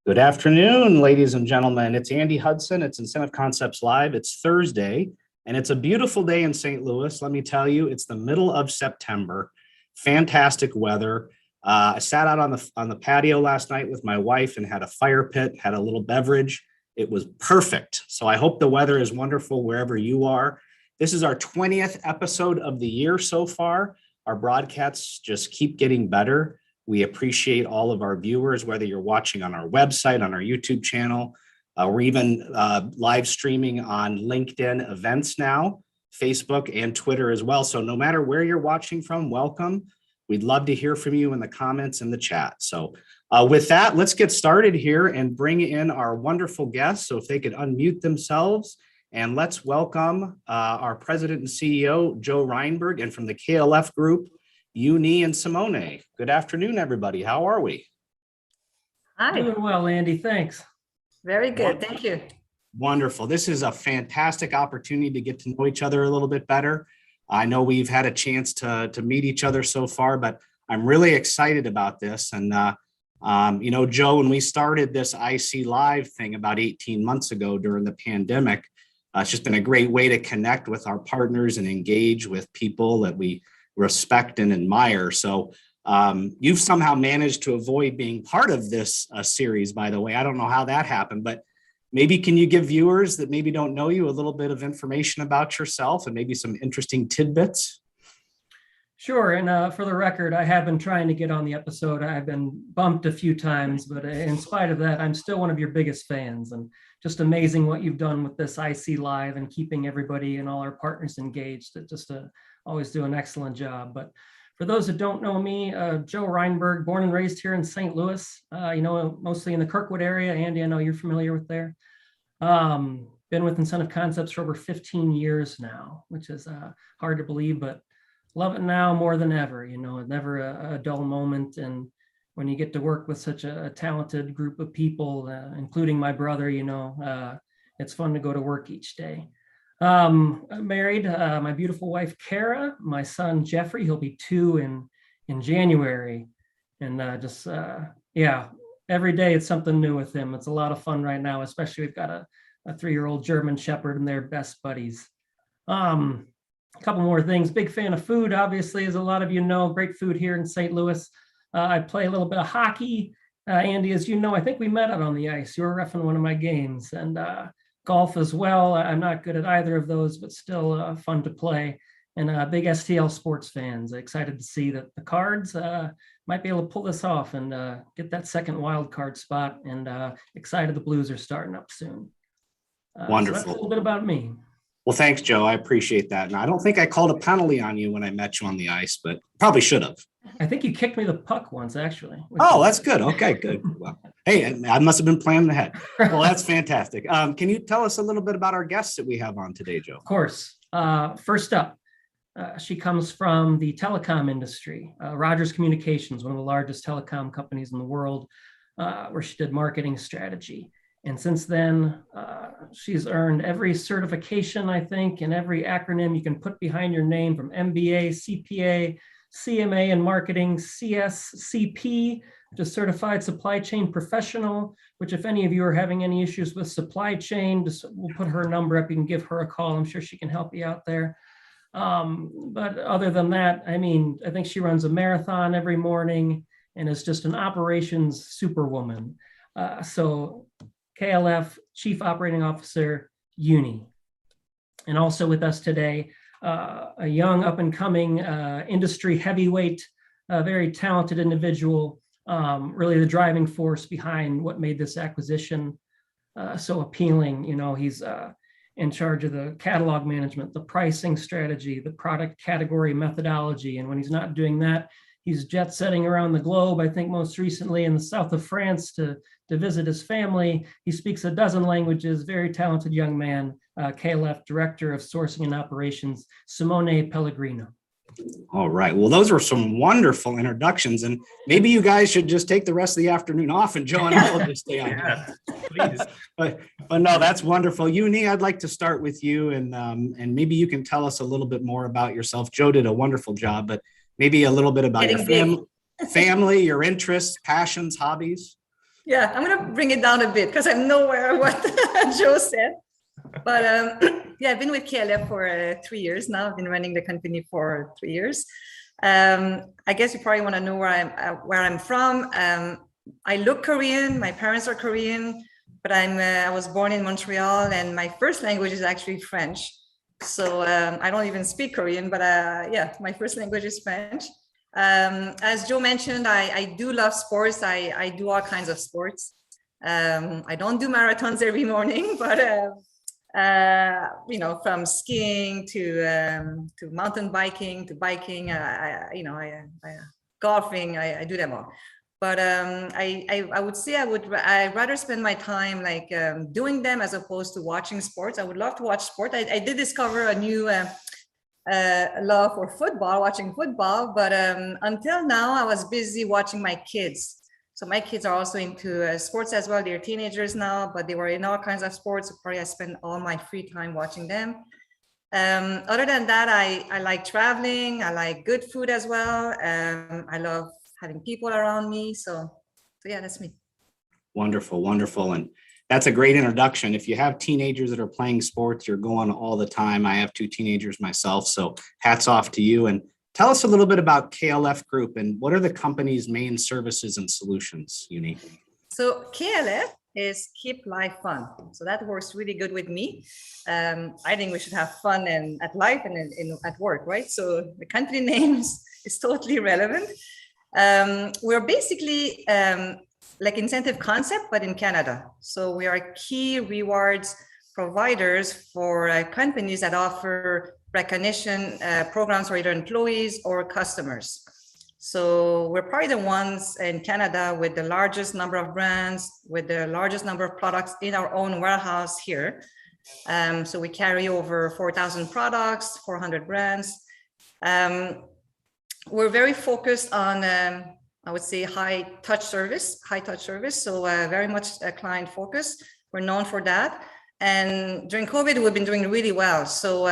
Good afternoon, ladies and gentlemen. It's Andy Hudson. It's Incentive Concepts Live. It's Thursday, and it's a beautiful day in St. Louis. Let me tell you, it's the middle of September. Fantastic weather. I sat out on the patio last night with my wife and had a fire pit, had a little beverage. It was perfect. So I hope the weather is wonderful wherever you are. This is our 20th episode of the year so far. Our broadcasts just keep getting better. We appreciate all of our viewers, whether you're watching on our website, on our YouTube channel. We're even live streaming on LinkedIn events now, Facebook and Twitter as well. So no matter where you're watching from, welcome. We'd love to hear from you in the comments and the chat. So with that, let's get started here and bring in our wonderful guests. So if they could unmute themselves, and let's welcome our President and CEO, Joe Reinberg, and from the KLF Group, Hyun-Hee and Simone. Good afternoon, everybody. How are we? Hi. Doing well, Andy. Thanks. Very good. Thank you. Wonderful. This is a fantastic opportunity to get to know each other a little bit better. I know we've had a chance to meet each other so far, but I'm really excited about this. And, Joe, when we started this IC Live thing about 18 months ago during the pandemic, it's just been a great way to connect with our partners and engage with people that we respect and admire. So you've somehow managed to avoid being part of this series, by the way. I don't know how that happened, but maybe can you give viewers that maybe don't know you a little bit of information about yourself and maybe some interesting tidbits? Sure. And for the record, I have been trying to get on the episode. I've been bumped a few times, but in spite of that, I'm still one of your biggest fans, and just amazing what you've done with this IC Live and keeping everybody and all our partners engaged. Always do an excellent job. But for those that don't know me, Joe Reinberg, born and raised here in St. Louis, mostly in the Kirkwood area. Andy, I know you're familiar with there. Been with Incentive Concepts for over 15 years now, which is hard to believe, but love it now more than ever. Never a dull moment. And when you get to work with such a talented group of people, including my brother, it's fun to go to work each day. I'm married, my beautiful wife, Kara, my son, Jeffrey, he'll be 2 in January. And every day it's something new with him. It's a lot of fun right now, especially we've got a 3-year-old German Shepherd and they're best buddies. A couple more things. Big fan of food, obviously, as a lot of you know. Great food here in St. Louis. I play a little bit of hockey. Andy, as you know, I think we met out on the ice. You were reffing one of my games. And golf as well. I'm not good at either of those, but still fun to play. And big STL sports fans. Excited to see that the Cards might be able to pull this off and get that second wild card spot. And excited the Blues are starting up soon. Wonderful. So that's a little bit about me. Well, thanks, Joe. I appreciate that. And I don't think I called a penalty on you when I met you on the ice, but probably should have. I think you kicked me the puck once, actually. Oh, that's good. Okay, good. Well, hey, I must have been planning ahead. Well, that's fantastic. Can you tell us a little bit about our guests that we have on today, Joe? Of course. First up, she comes from the telecom industry, Rogers Communications, one of the largest telecom companies in the world, where she did marketing strategy. And since then, she's earned every certification, I think, and every acronym you can put behind your name, from MBA, CPA, CMA in marketing, CSCP, just certified supply chain professional, which if any of you are having any issues with supply chain, we'll put her number up. You can give her a call. I'm sure she can help you out there. But other than that, I think she runs a marathon every morning and is just an operations superwoman. So KLF Chief Operating Officer, Hyun-Hee. And also with us today, a young up-and-coming industry heavyweight, very talented individual, really the driving force behind what made this acquisition so appealing. He's in charge of the catalog management, the pricing strategy, the product category methodology. And when he's not doing that, he's jet setting around the globe. I think most recently in the south of France to visit his family. He speaks a dozen languages, very talented young man, KLF Director of Sourcing and Operations, Simone Pellegrino. All right. Well, those were some wonderful introductions, and maybe you guys should just take the rest of the afternoon off, and Joe and I will just stay on. Yeah, please. But no, that's wonderful. Hyun-Hee, I'd like to start with you, and maybe you can tell us a little bit more about yourself. Joe did a wonderful job, but maybe a little bit about your family, your interests, passions, hobbies. Yeah, I'm gonna bring it down a bit because I'm nowhere what Joe said. But yeah, I've been with KLF for 3 years now. I've been running the company for 3 years. I guess you probably want to know where I'm from. I look Korean. My parents are Korean, but I was born in Montreal, and my first language is actually French. So I don't even speak Korean, but yeah, my first language is French. As Joe mentioned, I do love sports. I do all kinds of sports. I don't do marathons every morning, but you know, from skiing to mountain biking to biking, golfing, I do them all. But I would say I'd rather spend my time like doing them as opposed to watching sports. I would love to watch sport. I did discover a new love for football, watching football, but until now I was busy watching my kids. So my kids are also into sports as well. They're teenagers now, but they were in all kinds of sports. So probably I spend all my free time watching them. Other than that, I like traveling. I like good food as well. I love having people around me. So yeah, that's me. Wonderful, wonderful. And that's a great introduction. If you have teenagers that are playing sports, you're going all the time. I have 2 teenagers myself, so hats off to you. And tell us a little bit about KLF Group and what are the company's main services and solutions, Hyun-Hee? So KLF is Keep Life Fun. So that works really good with me. I think we should have fun and at life and at work, right? So the company names is totally relevant. We're basically like incentive concept, but in Canada. So we are key rewards providers for companies that offer recognition programs for either employees or customers. So we're probably the ones in Canada with the largest number of brands, with the largest number of products in our own warehouse here. So we carry over 4,000 products, 400 brands. We're very focused on, I would say, high touch service. So very much client focused. We're known for that. And during COVID, we've been doing really well. So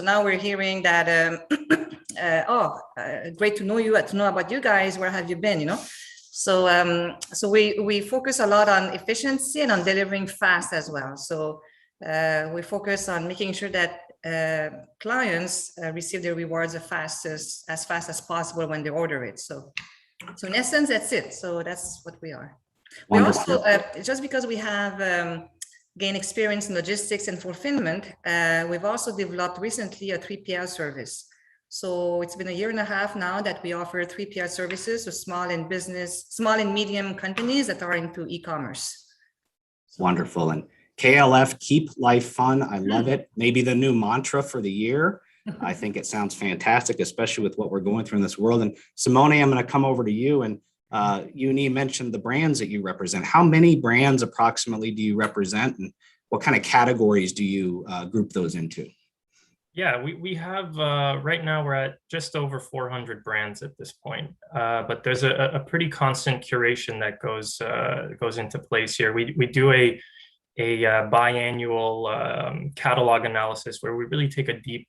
now we're hearing that, great to know you, to know about you guys. Where have you been? You know, so we focus a lot on efficiency and on delivering fast as well. So we focus on making sure that clients receive their rewards as fast as possible when they order it. So in essence, that's it. So that's what we are. Wonderful. We also, just because we have gained experience in logistics and fulfillment, we've also developed recently a 3PL service. So it's been 1.5 years now that we offer 3PL services to small and medium companies that are into e-commerce. Wonderful. And KLF, Keep Life Fun. I love it. Maybe the new mantra for the year. I think it sounds fantastic, especially with what we're going through in this world. And Simone, I'm going to come over to you. And Hyun-Hee mentioned the brands that you represent. How many brands approximately do you represent? And what kind of categories do you group those into? Yeah, we have, right now we're at just over 400 brands at this point. But there's a pretty constant curation that goes into place here. We do a biannual catalog analysis where we really take a deep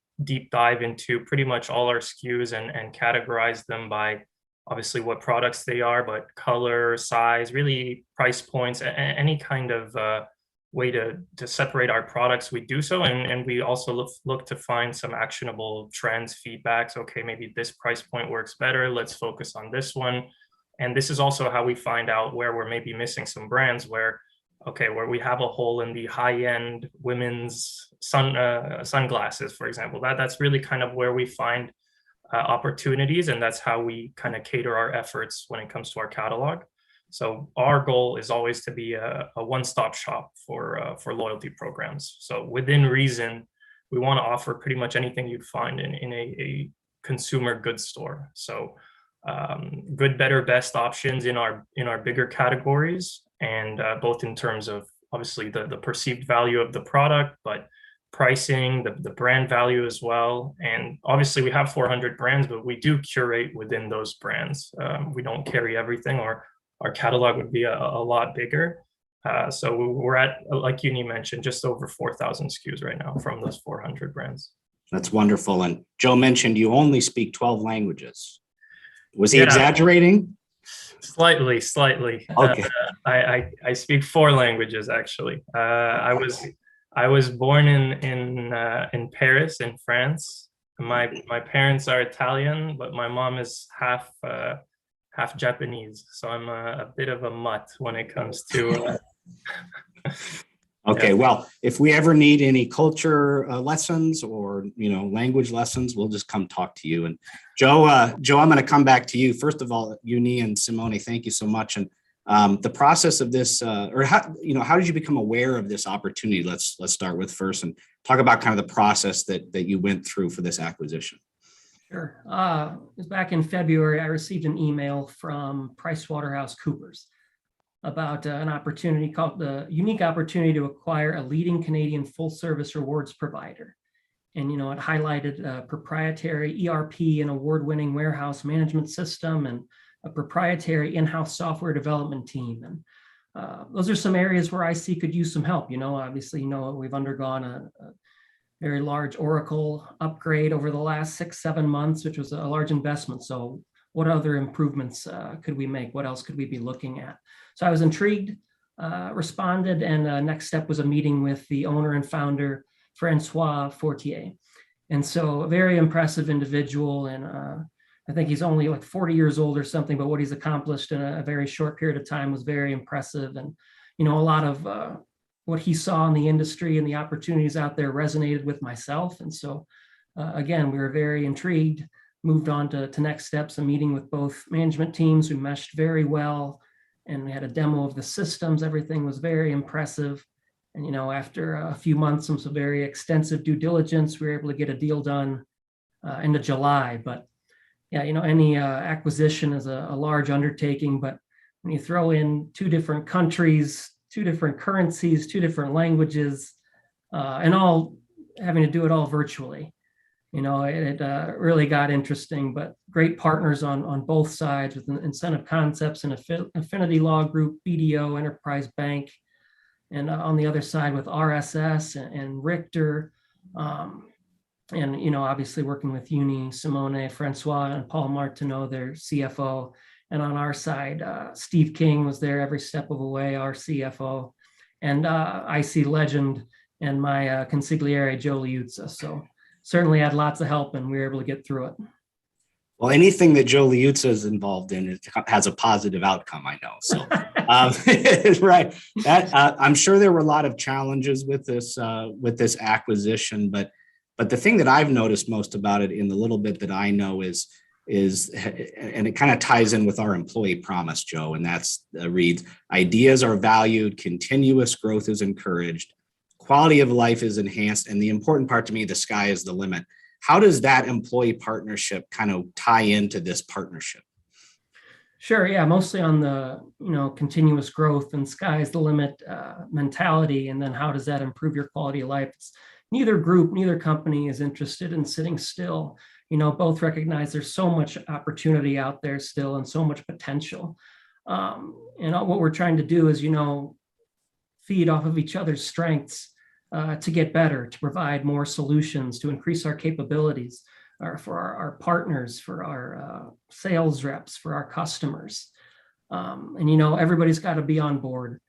dive into pretty much all our SKUs and categorize them by obviously what products they are, but color, size, really price points, any kind of way to separate our products. We do so, and we also look to find some actionable trends, feedbacks. Okay, maybe this price point works better. Let's focus on this one. And this is also how we find out where we're maybe missing some brands where we have a hole in the high-end women's sunglasses, for example. That's really kind of where we find opportunities, and that's how we kind of cater our efforts when it comes to our catalog. So our goal is always to be a one-stop shop for loyalty programs. So within reason, we want to offer pretty much anything you'd find in a consumer goods store. So good, better, best options in our bigger categories, and both in terms of obviously the perceived value of the product, but pricing, the brand value as well. And obviously we have 400 brands, but we do curate within those brands. We don't carry everything, or our catalog would be a lot bigger. So we're at, like Hyun-Hee mentioned, just over 4,000 SKUs right now from those 400 brands. That's wonderful. And Joe mentioned you only speak 12 languages. Was he exaggerating? Slightly. Okay. I speak 4 languages actually. I was born in Paris, in France. My parents are Italian, but my mom is half Japanese, so I'm a bit of a mutt when it comes to. Okay, Yeah. well, if we ever need any culture lessons or language lessons, we'll just come talk to you. And Joe, I'm going to come back to you. First of all, Hyun-Hee and Simone, thank you so much. And the process of this, or how did you become aware of this opportunity? Let's start with first and talk about kind of the process that you went through for this acquisition. Sure. It was back in February. I received an email from PricewaterhouseCoopers about an opportunity called the unique opportunity to acquire a leading Canadian full service rewards provider. And, it highlighted a proprietary ERP and award-winning warehouse management system and a proprietary in-house software development team. And those are some areas where IC could use some help. Obviously, we've undergone a very large Oracle upgrade over the last 6-7 months, which was a large investment. So what other improvements could we make? What else could we be looking at? So I was intrigued, responded, and next step was a meeting with the owner and founder, Francois Fortier. And so a very impressive individual. And I think he's only like 40 years old or something, but what he's accomplished in a very short period of time was very impressive. And, a lot of what he saw in the industry and the opportunities out there resonated with myself. And so, again, we were very intrigued, moved on to next steps, a meeting with both management teams. We meshed very well. And we had a demo of the systems. Everything was very impressive. And, after a few months and some very extensive due diligence, we were able to get a deal done end of July. But yeah, any acquisition is a large undertaking. But when you throw in 2 different countries, 2 different currencies, 2 different languages, and all having to do it all virtually, it really got interesting, but great partners on both sides with Incentive Concepts and Affinity Law Group, BDO, Enterprise Bank, and on the other side with RSS and Richter, and obviously working with Hyun-Hee, Simone, Francois, and Paul Martineau, their CFO. And on our side, Steve King was there every step of the way, our CFO, and IC legend and my consigliere, Joe Liuzza. So certainly had lots of help, and we were able to get through it. Well, anything that Joe Liuzza is involved in, it has a positive outcome, I know. So, right. I'm sure there were a lot of challenges with this acquisition, but the thing that I've noticed most about it in the little bit that I know is, and it kind of ties in with our employee promise, Joe, and that's reads, ideas are valued, continuous growth is encouraged, quality of life is enhanced, and the important part to me, the sky is the limit. How does that employee partnership kind of tie into this partnership? Sure. Yeah. Mostly on the, continuous growth and sky's the limit mentality. And then how does that improve your quality of life? Neither group, neither company is interested in sitting still. Both recognize there's so much opportunity out there still and so much potential. And what we're trying to do is, feed off of each other's strengths to get better, to provide more solutions, to increase our capabilities for our partners, for our sales reps, for our customers. And, everybody's got to be on board,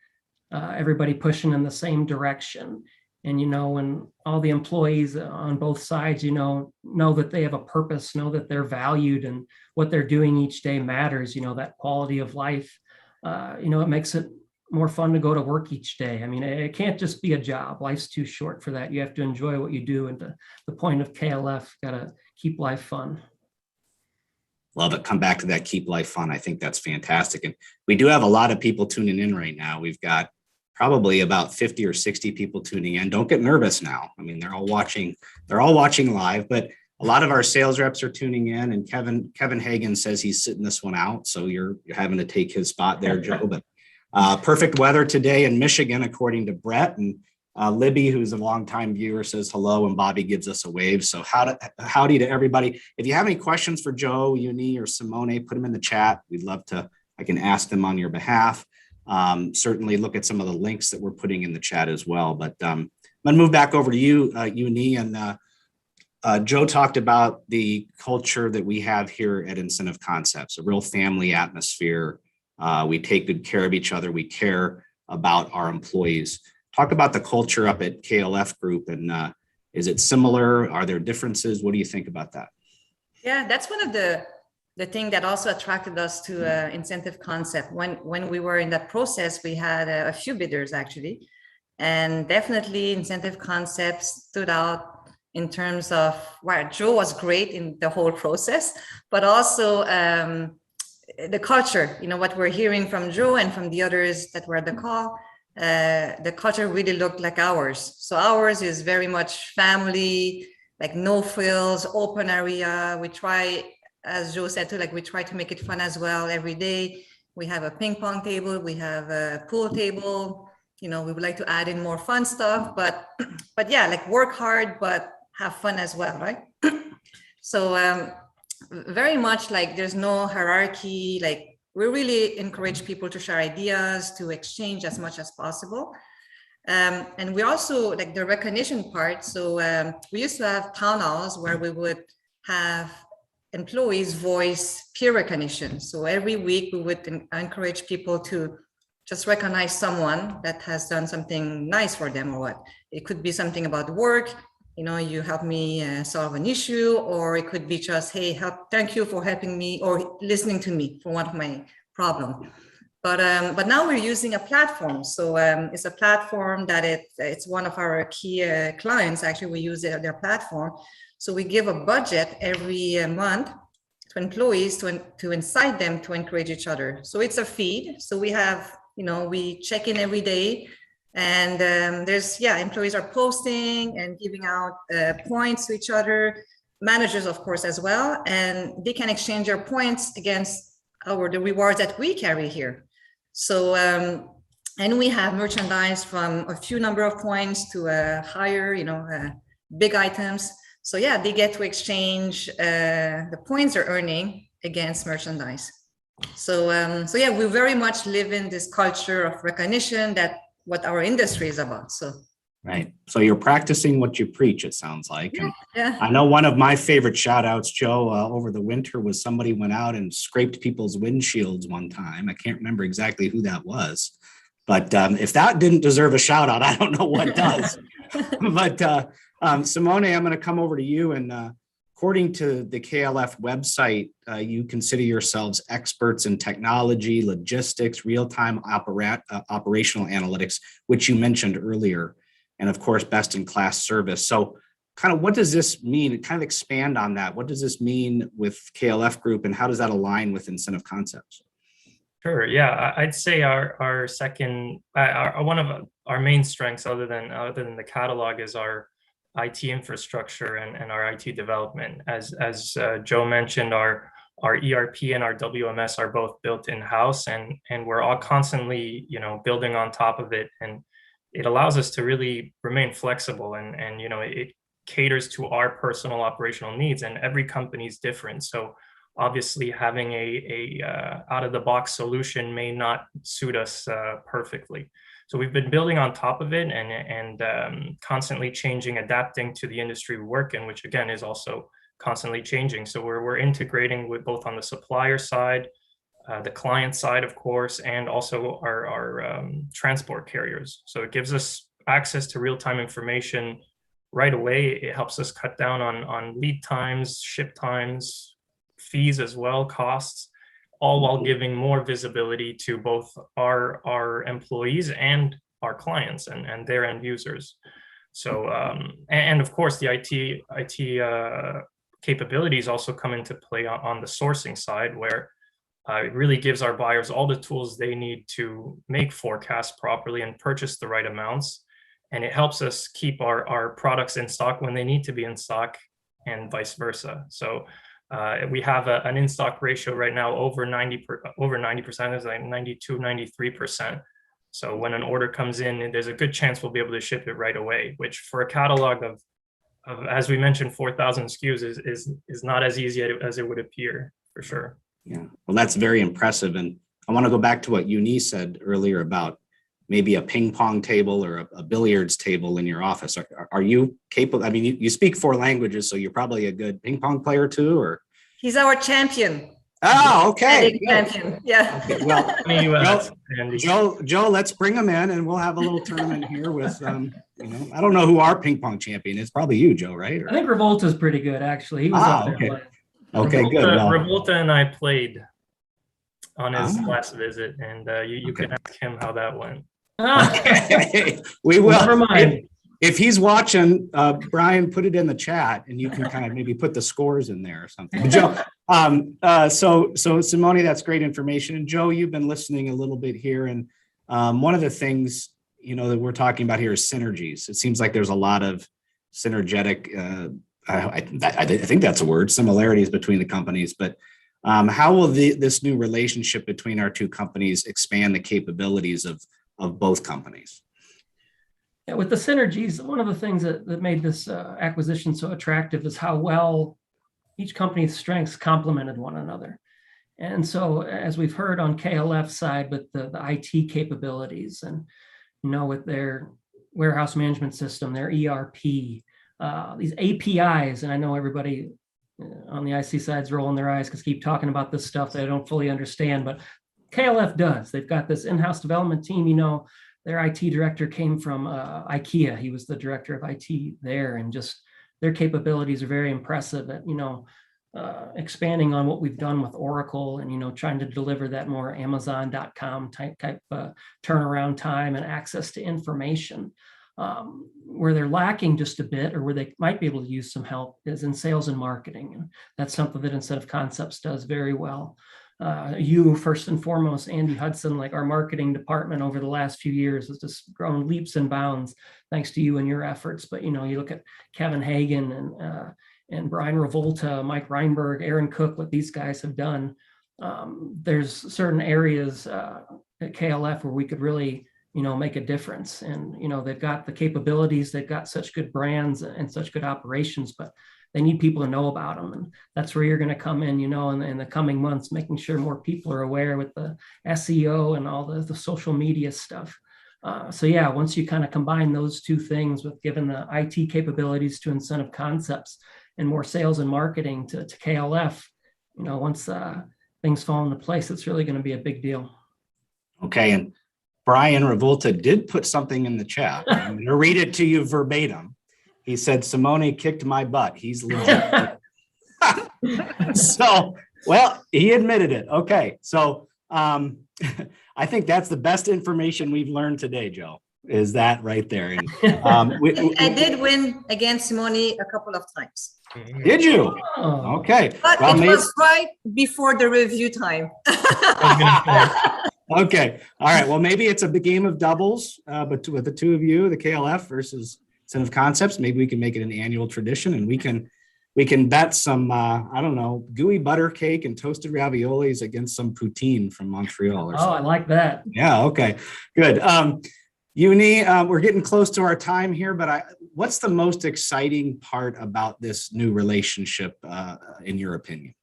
everybody pushing in the same direction. And, when all the employees on both sides, know that they have a purpose, know that they're valued and what they're doing each day matters, that quality of life, it makes it more fun to go to work each day. I mean, it can't just be a job. Life's too short for that. You have to enjoy what you do. And the point of KLF, got to keep life fun. Love it. Come back to that keep life fun. I think that's fantastic. And we do have a lot of people tuning in right now. We've got probably about 50 or 60 people tuning in. Don't get nervous now. I mean, they're all watching live, but a lot of our sales reps are tuning in, and Kevin Hagan says he's sitting this one out. So you're having to take his spot there, Joe. But perfect weather today in Michigan, according to Brett. And Libby, who's a longtime viewer, says hello, and Bobby gives us a wave. So howdy to everybody. If you have any questions for Joe, Hyun-Hee, or Simone, put them in the chat. We'd love to, I can ask them on your behalf. Certainly look at some of the links that we're putting in the chat as well. But I'm going to move back over to you, Hyun-Hee, and Joe talked about the culture that we have here at Incentive Concepts, a real family atmosphere. We take good care of each other. We care about our employees. Talk about the culture up at KLF Group, and is it similar? Are there differences? What do you think about that? Yeah, that's one of the thing that also attracted us to incentive concept. When we were in that process, we had a few bidders actually, and definitely incentive concepts stood out in terms of, wow, Joe was great in the whole process, but also the culture, what we're hearing from Joe and from the others that were at the call, the culture really looked like ours. So ours is very much family, like no frills, open area. We try, as Joe said too, like we try to make it fun as well every day. We have a ping pong table, we have a pool table. We would like to add in more fun stuff, but yeah, like work hard, but have fun as well, right? So very much like there's no hierarchy. Like we really encourage people to share ideas, to exchange as much as possible. And we also like the recognition part. So we used to have town halls where we would have employees voice peer recognition. So every week we would encourage people to just recognize someone that has done something nice for them, or what. It could be something about work, you helped me solve an issue, or it could be just, hey, thank you for helping me or listening to me for one of my problems. But now we're using a platform. So it's a platform that it's one of our key clients. Actually, we use their platform. So we give a budget every month to employees to incite them to encourage each other. So it's a feed. So we have, we check in every day, and employees are posting and giving out points to each other, managers, of course, as well. And they can exchange their points against the rewards that we carry here. So, and we have merchandise from a few number of points to a higher, big items. So yeah, they get to exchange the points they're earning against merchandise. So yeah, we very much live in this culture of recognition, that what our industry is about. So right. So you're practicing what you preach, it sounds like. And yeah. I know one of my favorite shout outs, Joe, over the winter was somebody went out and scraped people's windshields one time. I can't remember exactly who that was, but if that didn't deserve a shout out, I don't know what does. But Simone, I'm going to come over to you. And according to the KLF website, you consider yourselves experts in technology, logistics, real-time operational analytics, which you mentioned earlier, and of course, best-in-class service. So kind of what does this mean? Kind of expand on that. What does this mean with KLF Group, and how does that align with incentive concepts? Sure. Yeah, I'd say our second, one of our main strengths, other than the catalog, is our IT infrastructure and our IT development. As Joe mentioned, our ERP and our WMS are both built in-house, and we're all constantly, building on top of it. And it allows us to really remain flexible, and it caters to our personal operational needs, and every company is different. So obviously having a out-of-the-box solution may not suit us perfectly. So we've been building on top of it and constantly changing, adapting to the industry we work in, which again is also constantly changing. So we're integrating with both on the supplier side, the client side, of course, and also our transport carriers. So it gives us access to real-time information right away. It helps us cut down on lead times, ship times, fees as well, costs, all while giving more visibility to both our employees and our clients and their end users. So, and of course, the IT capabilities also come into play on the sourcing side, where it really gives our buyers all the tools they need to make forecasts properly and purchase the right amounts. And it helps us keep our products in stock when they need to be in stock, and vice versa. So we have an in-stock ratio right now over 90%, it's like 92, 93%. So when an order comes in, there's a good chance we'll be able to ship it right away, which for a catalog of as we mentioned, 4,000 SKUs is not as easy as it would appear, for sure. Yeah, well, that's very impressive. And I want to go back to what Hyun-Hee said earlier about maybe a ping pong table or a billiards table in your office. Are you capable? I mean, you speak 4 languages, so you're probably a good ping pong player too, or? He's our champion. Oh, okay. Good. Champion. Yeah. Okay, well, In the US, Andy. Joe, let's bring him in and we'll have a little tournament here with, I don't know who our ping pong champion is. Probably you, Joe, right? I think Revolta's pretty good, actually. He was up there. Okay. Like, Okay, Revolta, good. Well, Revolta and I played on his Ah. last visit, and you Okay. can ask him how that went. we will. Never mind. If he's watching, Brian, put it in the chat and you can kind of maybe put the scores in there or something. But Joe, so Simone, that's great information. And Joe, you've been listening a little bit here. And one of the things, that we're talking about here is synergies. It seems like there's a lot of synergetic, I think that's a word, similarities between the companies. But how will this new relationship between our two companies expand the capabilities of both companies? Yeah, with the synergies, one of the things that made this acquisition so attractive is how well each company's strengths complemented one another. And so, as we've heard on KLF side with the IT capabilities and, with their warehouse management system, their ERP, these APIs, and I know everybody on the IC side is rolling their eyes because keep talking about this stuff that I don't fully understand, but KLF does. They've got this in-house development team, their IT director came from IKEA. He was the director of IT there, and just their capabilities are very impressive at, expanding on what we've done with Oracle and, trying to deliver that more Amazon.com type turnaround time and access to information. Where they're lacking just a bit, or where they might be able to use some help, is in sales and marketing. And that's something that Incentive Concepts does very well. You, first and foremost, Andy Hudson, like our marketing department over the last few years has just grown leaps and bounds thanks to you and your efforts. But, you look at Kevin Hagan and Brian Revolta, Mike Reinberg, Aaron Cook, what these guys have done. There's certain areas at KLF where we could really, make a difference. And, they've got the capabilities, they've got such good brands and such good operations, but they need people to know about them. And that's where you're going to come in, in the coming months, making sure more people are aware with the SEO and all the social media stuff. So yeah, once you kind of combine those two things with giving the IT capabilities to Incentive Concepts and more sales and marketing to KLF, once things fall into place, it's really going to be a big deal. Okay. And Brian Revolta did put something in the chat. I'm going to read it to you verbatim. He said, Simone kicked my butt. He's legit. So, well, he admitted it. Okay. So I think that's the best information we've learned today, Joe, is that right there. And I did win against Simone a couple of times. Did you? Oh. Okay. But well, it was right before the review time. Okay. All right. Well, maybe it's a big game of doubles, but with the two of you, the KLF versus Incentive Concepts, maybe we can make it an annual tradition, and we can bet some, I don't know, gooey butter cake and toasted raviolis against some poutine from Montreal or something. I like that. Yeah. Okay. Good. Hyun-Hee, we're getting close to our time here, but what's the most exciting part about this new relationship, in your opinion?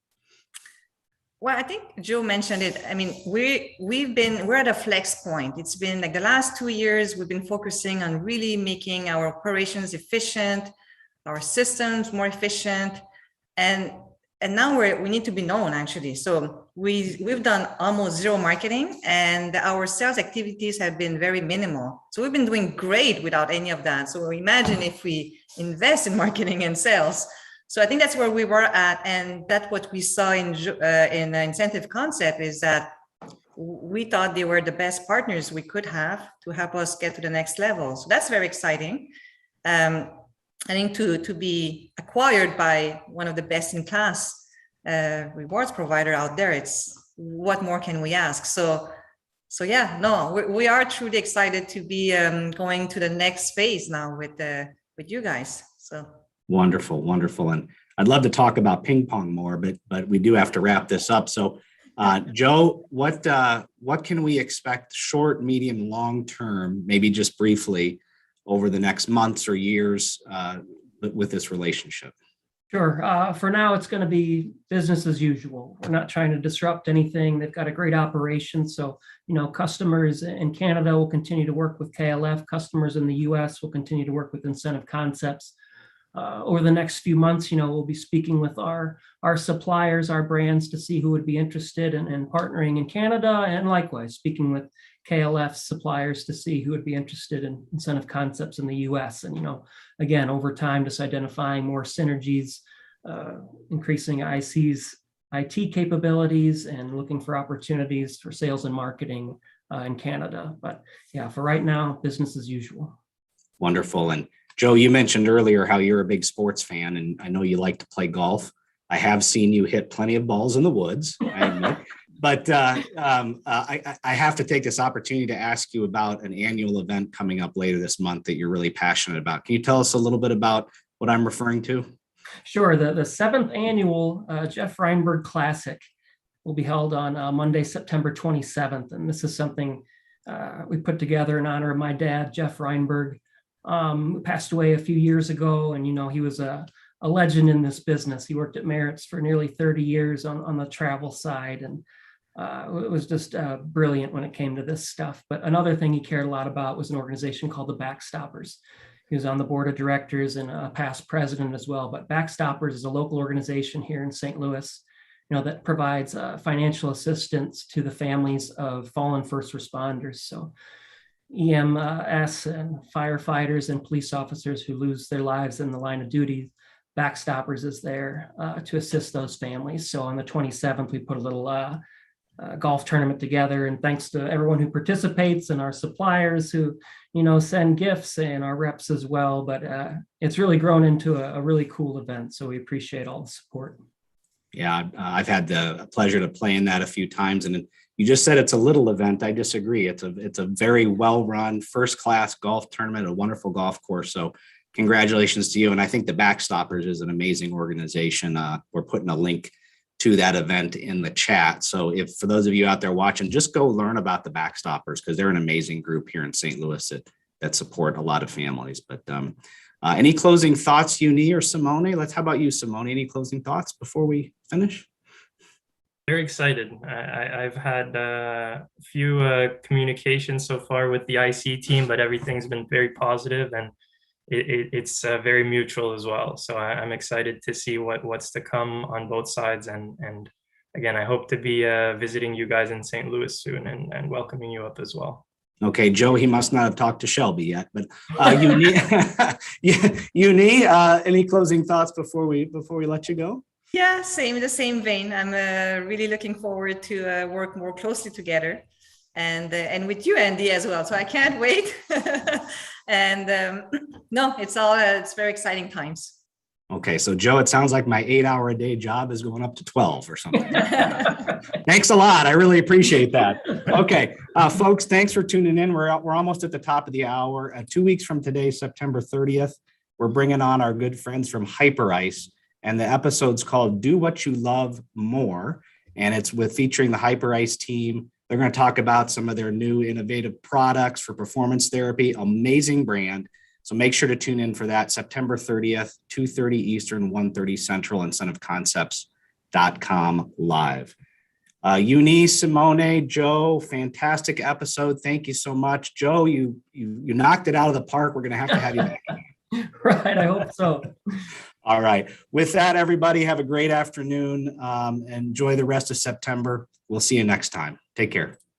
Well, I think Joe mentioned it. I mean, we're at a flex point. It's been like the last 2 years, we've been focusing on really making our operations efficient, our systems more efficient, and now we need to be known, actually. So we've done almost zero marketing, and our sales activities have been very minimal. So we've been doing great without any of that. So imagine if we invest in marketing and sales. So I think that's where we were at, and that's what we saw in the Incentive Concept, is that we thought they were the best partners we could have to help us get to the next level. So that's very exciting. I think to be acquired by one of the best in class rewards provider out there, it's what more can we ask? So yeah, no, we are truly excited to be going to the next phase now with you guys. So. Wonderful. And I'd love to talk about ping pong more, but we do have to wrap this up. So, Joe, what can we expect short, medium, long term, maybe just briefly over the next months or years with this relationship? Sure. For now, it's going to be business as usual. We're not trying to disrupt anything. They've got a great operation. So, customers in Canada will continue to work with KLF. Customers in the US will continue to work with Incentive Concepts. over the next few months, we'll be speaking with our suppliers, our brands, to see who would be interested in partnering in Canada, and likewise speaking with KLF suppliers to see who would be interested in incentive concepts in the US. And, again, over time, just identifying more synergies, increasing IC's IT capabilities, and looking for opportunities for sales and marketing in Canada. But yeah, for right now, business as usual. Wonderful. And Joe, you mentioned earlier how you're a big sports fan, and I know you like to play golf. I have seen you hit plenty of balls in the woods, I admit. But I have to take this opportunity to ask you about an annual event coming up later this month that you're really passionate about. Can you tell us a little bit about what I'm referring to? Sure. The 7th annual Jeff Reinberg Classic will be held on Monday, September 27th. And this is something we put together in honor of my dad, Jeff Reinberg, who passed away a few years ago. And, he was a legend in this business. He worked at Merritt's for nearly 30 years on the travel side. And it was just brilliant when it came to this stuff. But another thing he cared a lot about was an organization called the Backstoppers. He was on the board of directors and a past president as well. But Backstoppers is a local organization here in St. Louis, that provides financial assistance to the families of fallen first responders. So EMS and firefighters and police officers who lose their lives in the line of duty, Backstoppers is there to assist those families. So on the 27th, we put a little golf tournament together, and thanks to everyone who participates and our suppliers who send gifts, and our reps as well. But it's really grown into a really cool event, so we appreciate all the support. Yeah, I've had the pleasure to play in that a few times, and you just said it's a little event. I disagree. It's a very well run, first class golf tournament, a wonderful golf course. So congratulations to you. And I think the Backstoppers is an amazing organization. We're putting a link to that event in the chat. So if for those of you out there watching, just go learn about the Backstoppers, because they're an amazing group here in St. Louis that support a lot of families. But any closing thoughts, Hyun-Hee or Simone? How about you, Simone? Any closing thoughts before we finish? Very excited. I've had a few communications so far with the IC team, but everything's been very positive, and it's very mutual as well. So I'm excited to see what's to come on both sides. And again, I hope to be visiting you guys in St. Louis soon and welcoming you up as well. Okay, Joe, he must not have talked to Shelby yet, but Hyun-Hee, any closing thoughts before we let you go? Yeah, the same vein. I'm really looking forward to work more closely together, and with you, Andy, as well. So I can't wait. And no, it's very exciting times. Okay, so Joe, it sounds like my 8-hour-a-day job is going up to 12 or something. Thanks a lot. I really appreciate that. Okay, folks, thanks for tuning in. We're almost at the top of the hour. 2 weeks from today, September 30th, we're bringing on our good friends from Hyper Ice, and the episode's called "Do What You Love More," and it's featuring the Hyper Ice team. They're going to talk about some of their new innovative products for performance therapy. Amazing brand. So make sure to tune in for that, September 30th, 2:30 Eastern, 1:30 Central, incentiveconcepts.com live. Hyun-Hee, Simone, Joe, fantastic episode. Thank you so much. Joe, you knocked it out of the park. We're going to have you back. Right, I hope so. All right. With that, everybody, have a great afternoon. Enjoy the rest of September. We'll see you next time. Take care.